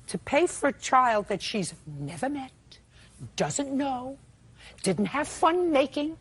To pay for a child that she's never met, doesn't know, didn't have fun making.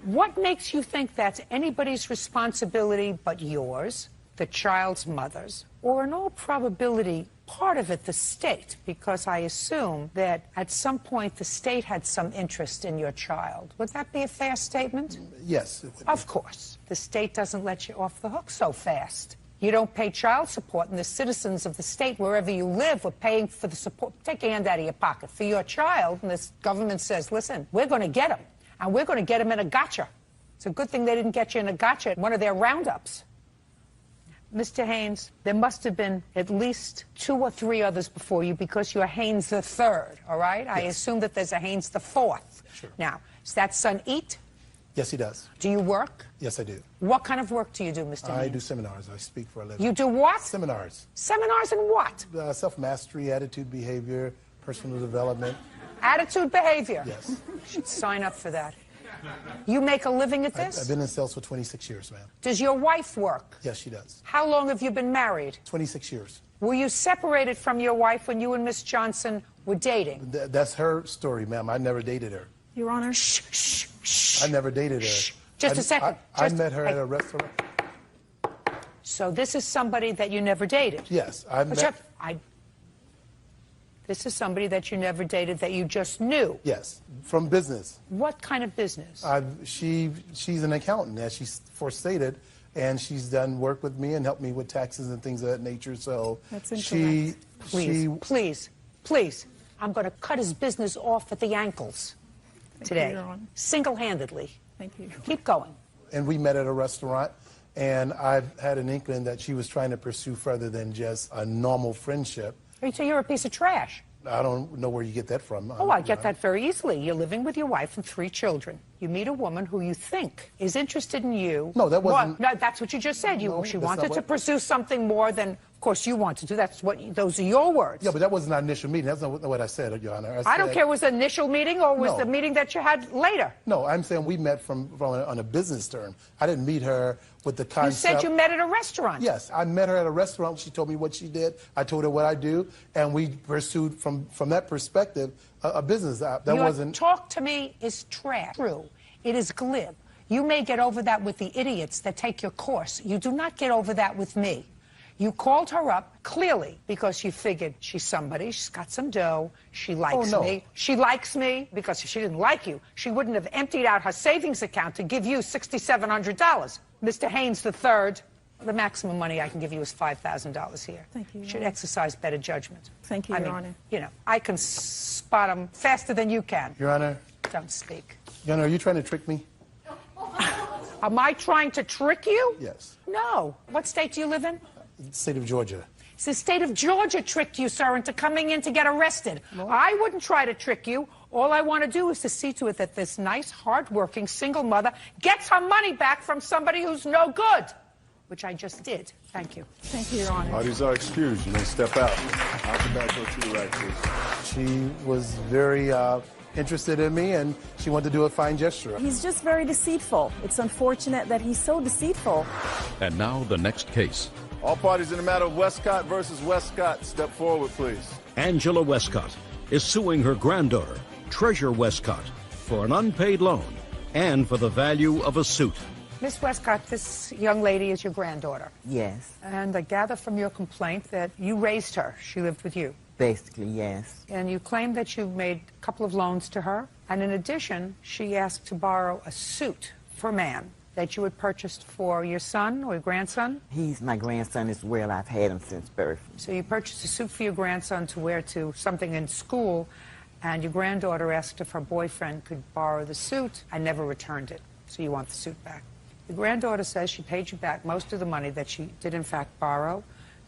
What makes you think that's anybody's responsibility but yours, the child's mother's, or in all probability, part of it the state? Because I assume that at some point the state had some interest in your child. Would that be a fair statement? Yes. Of course. The state doesn't let you off the hook so fast. You don't pay child support, and the citizens of the state, wherever you live, were paying for the support. Take a hand out of your pocket for your child, and this government says, listen, we're going to get him, and we're going to get him in a gotcha. It's a good thing they didn't get you in a gotcha at one of their roundups. Mr. Haynes, there must have been at least 2 or 3 others before you, because you're Haynes the third, all right? Yes. I assume that there's a Haynes the fourth. Sure. Now, does that son eat? Yes, he does. Do you work? Yes, I do. What kind of work do you do, Mr. Haynes? I do seminars. I speak for a living. You do what? Seminars. Seminars in what? Self-mastery, attitude, behavior, personal development. Attitude, behavior? Yes. You should sign up for that. You make a living at this? I've been in sales for 26 years, ma'am. Does your wife work? Yes, she does. How long have you been married? 26 years. Were you separated from your wife when you and Miss Johnson were dating? That's her story, ma'am. I never dated her. Your Honor. Shh, shh, shh. I never dated her. Shh. Just a second. I met her at a restaurant. So this is somebody that you never dated? Yes. This is somebody that you never dated, that you just knew? Yes, from business. What kind of business? She's an accountant, as she forestated, and she's done work with me and helped me with taxes and things of that nature. So that's incorrect. Please, I'm going to cut his business off at the ankles today, single-handedly. Thank you. Keep going. And we met at a restaurant, and I've had an inkling that she was trying to pursue further than just a normal friendship. So you're a piece of trash. I don't know where you get that from. Oh, I get that very easily. You're living with your wife and 3 children. You meet a woman who you think is interested in you. No, that wasn't... No, that's what you just said. No, she wanted to pursue something more than, of course, you wanted to. Those are your words. Yeah, but that wasn't our initial meeting. That's not what I said, Your Honor. I don't care. Was the initial meeting or was the meeting that you had later? No, I'm saying we met on a business term. I didn't meet her with the concept. You said you met at a restaurant. Yes, I met her at a restaurant. She told me what she did. I told her what I do, and we pursued from that perspective a business. Your talk to me is trash. True. It is glib. You may get over that with the idiots that take your course. You do not get over that with me. You called her up, clearly, because you figured she's somebody, she's got some dough, she likes me. She likes me, because if she didn't like you, she wouldn't have emptied out her savings account to give you $6,700. Mr. Haynes III, the maximum money I can give you is $5,000 here. Thank you, You should exercise better judgment. Thank you, Your Honor. You know, I can spot them faster than you can. Your Honor. Don't speak. Your Honor, are you trying to trick me? Am I trying to trick you? Yes. No. What state do you live in? The state of Georgia. It's the state of Georgia tricked you, sir, into coming in to get arrested. No. I wouldn't try to trick you. All I want to do is to see to it that this nice, hard-working single mother gets her money back from somebody who's no good, which I just did. Thank you. Thank you, Your Honor. Parties are excused. You may step out. I'll come back, go to the right, please. She was very interested in me, and she wanted to do a fine gesture. He's just very deceitful. It's unfortunate that he's so deceitful. And now the next case. All parties in the matter of Westcott versus Westcott, step forward, please. Angela Westcott is suing her granddaughter, Treasure Westcott, for an unpaid loan and for the value of a suit. Miss Westcott, this young lady is your granddaughter. Yes. And I gather from your complaint that you raised her. She lived with you. Basically, yes. And you claim that you made a couple of loans to her. And in addition, she asked to borrow a suit for a man that you had purchased for your son or your grandson? He's my grandson as well. I've had him since birth. So you purchased a suit for your grandson to wear to something in school, and your granddaughter asked if her boyfriend could borrow the suit and never returned it. So you want the suit back. Your granddaughter says she paid you back most of the money that she did in fact borrow.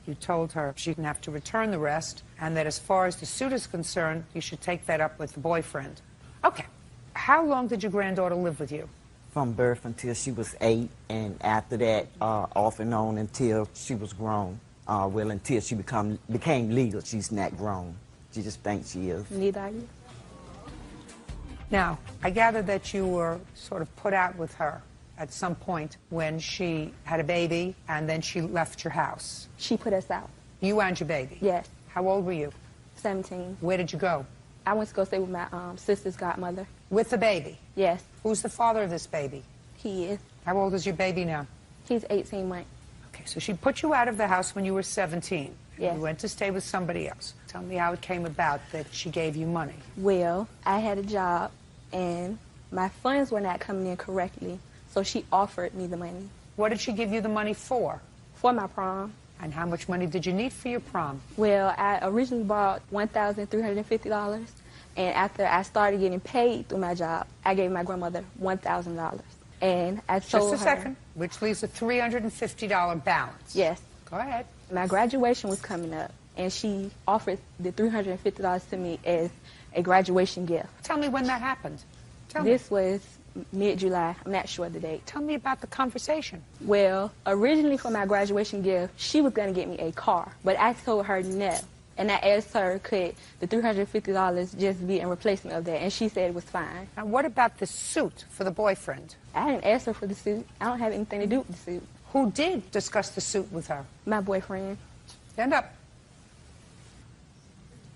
You told her she didn't have to return the rest, and that as far as the suit is concerned, you should take that up with the boyfriend. Okay. How long did your granddaughter live with you? From birth until she was 8, and after that, off and on until she was grown. Well, until she became legal, she's not grown. She just thinks she is. Neither are you. Now, I gather that you were sort of put out with her at some point when she had a baby, and then she left your house. She put us out. You and your baby? Yes. How old were you? 17. Where did you go? I went to go stay with my sister's godmother. With the baby? Yes, Who's the father of this baby? he is. How old is your baby now? He's 18 months. Okay, so she put you out of the house when you were 17. Yes. You went to stay with somebody else. Tell me how it came about that she gave you money. Well, I had a job, and my funds were not coming in correctly, so she offered me the money What did she give you the money for? for my prom. And how much money did you need for your prom? Well, I originally bought $1,350, and after I started getting paid through my job, I gave my grandmother $1,000. And I told Just a her, second, which leaves a $350 balance. yes, Go ahead. my graduation was coming up, and she offered the $350 to me as a graduation gift. Tell me when that happened. Tell me. This was mid-July. I'm not sure the date. Tell me about the conversation. Well, originally for my graduation gift, she was going to get me a car, but I told her no. And I asked her, could the $350 just be in replacement of that? And she said it was fine. Now, what about the suit for the boyfriend? I didn't ask her for the suit. I don't have anything to do with the suit. Who did discuss the suit with her? My boyfriend. Stand up.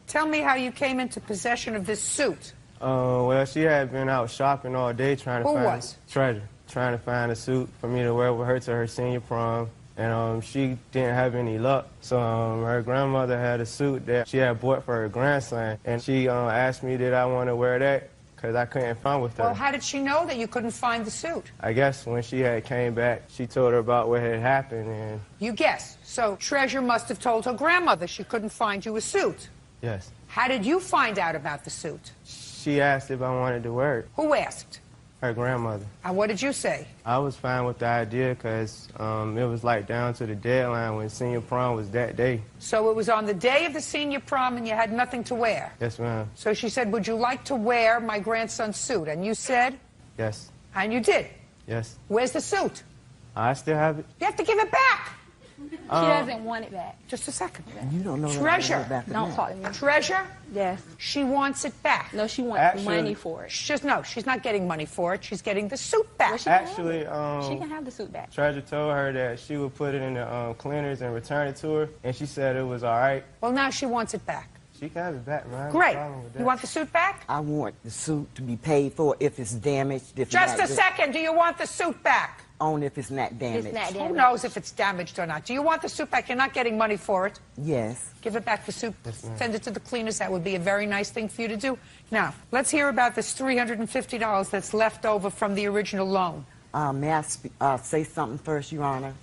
Tell me how you came into possession of this suit. Well, she had been out shopping all day trying to Who find was? Treasure, trying to find a suit for me to wear with her to her senior prom. And she didn't have any luck. So her grandmother had a suit that she had bought for her grandson. And she asked me did I want to wear that because I couldn't find with her. Well, how did she know that you couldn't find the suit? I guess when she had came back, she told her about what had happened. And You guess. So Treasure must have told her grandmother she couldn't find you a suit. yes, How did you find out about the suit? she asked if I wanted to wear it. Who asked? Her grandmother. And what did you say? I was fine with the idea because it was like down to the deadline when senior prom was that day. So it was on the day of the senior prom and you had nothing to wear. Yes, ma'am. So she said, would you like to wear my grandson's suit? And you said, Yes. and you did. Yes. Where's the suit? I still have it. You have to give it back. She doesn't want it back. Just a second. You don't know Treasure. about Don't talk to me. Treasure, Yes. she wants it back. No, she wants Actually- money for it. She's not getting money for it. She's getting the suit back. Well, she can have Actually, it. She can have the suit back. Treasure told her that she would put it in the cleaners and return it to her, and she said it was all right. Well, now she wants it back. She can have it back, man. Great. No problem with that. You want the suit back? I want the suit to be paid for if it's damaged. If Just not, a second. Do you want the suit back? On if it's not damaged. It's not Who damaged. knows if it's damaged or not? Do you want the suit back? You're not getting money for it. Yes. Give it back the suit. Yes, ma'am. Send it to the cleaners. That would be a very nice thing for you to do. Now, let's hear about this $350 that's left over from the original loan. May I say something first, Your Honor?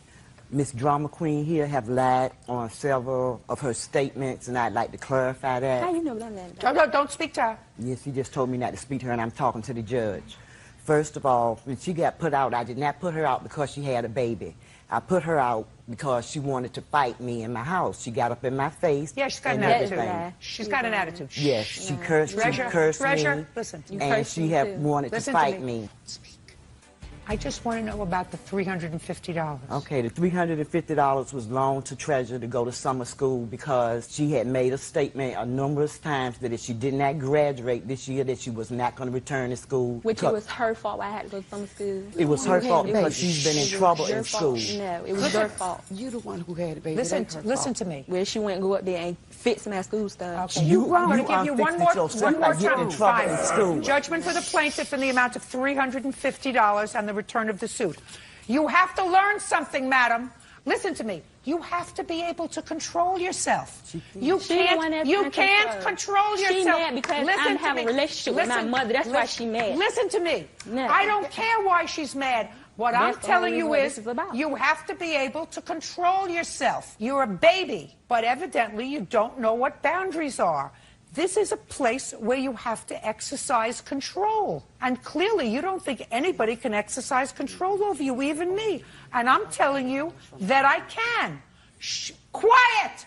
Miss Drama Queen here have lied on several of her statements, and I'd like to clarify that. How you know that? Don't speak to her. Yes, he just told me not to speak to her, and I'm talking to the judge. First of all, when she got put out, I did not put her out because she had a baby. I put her out because she wanted to fight me in my house. She got up in my face. Yeah, she's got an and attitude. everything. She's got an attitude. Yes, she cursed, Treasure, me, listen to me. and cursed she me, had too. wanted Listen to to fight me. me. Speak. I just want to know about the $350. Okay, the $350 was loaned to Treasure to go to summer school because she had made a statement numerous times that if she did not graduate this year, that she was not going to return to school. Which it because was her fault why I had to go to summer school. it was her fault It because was- she's been in it was trouble your in fault. school. No, it was her fault. You the one who had the baby. Listen to me. Where she went and go up there and fix my school stuff. Okay. You- I'm going you to give you one unfixed more, yourself one more by getting in time. trouble in Fine. school. Judgment for the plaintiff in the amount of $350 and the return of the suit. You have to learn something, madam. Listen to me. You have to be able to control yourself. You She the one that's in can't control yourself. She mad because Listen I'm to having me. a relationship with my Listen- mother. That's why she mad. Listen to me. No. I don't care why she's mad. What I'm That's the telling only you what is this is about. you have to be able to control yourself. You're a baby, but evidently you don't know what boundaries are. This is a place where you have to exercise control. And clearly you don't think anybody can exercise control over you, even me. And I'm telling you that I can. Shh, quiet!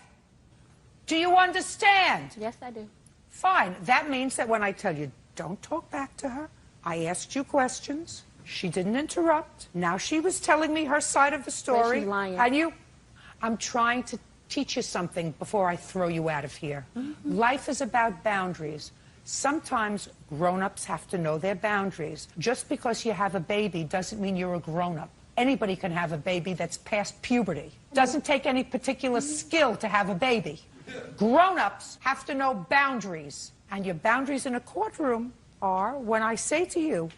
Do you understand? Yes, I do. Fine. That means that when I tell you, don't talk back to her, I asked you questions. She didn't interrupt. Now she was telling me her side of the story. she's lying. And I'm trying to teach you something before I throw you out of here. Life is about boundaries. Sometimes grown-ups have to know their boundaries. Just because you have a baby doesn't mean you're a grown-up. Anybody can have a baby that's past puberty. Doesn't take any particular skill to have a baby. Grown-ups have to know boundaries, and your boundaries in a courtroom are when I say to you,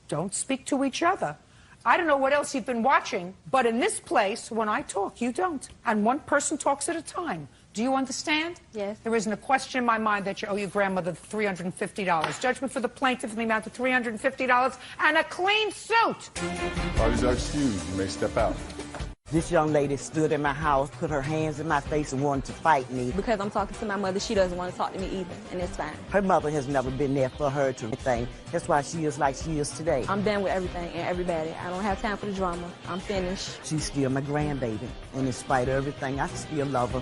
don't speak to each other. I don't know what else you've been watching, but in this place, when I talk, you don't. And one person talks at a time. Do you understand? Yes. There isn't a question in my mind that you owe your grandmother $350. Judgment for the plaintiff in the amount of $350 and a clean suit. Parties are excused. You may step out. This young lady stood in my house, put her hands in my face and wanted to fight me. Because I'm talking to my mother, she doesn't want to talk to me either, and it's fine. Her mother has never been there for her to anything. That's why she is like she is today. I'm done with everything and everybody. I don't have time for the drama. I'm finished. She's still my grandbaby. And in spite of everything, I still love her.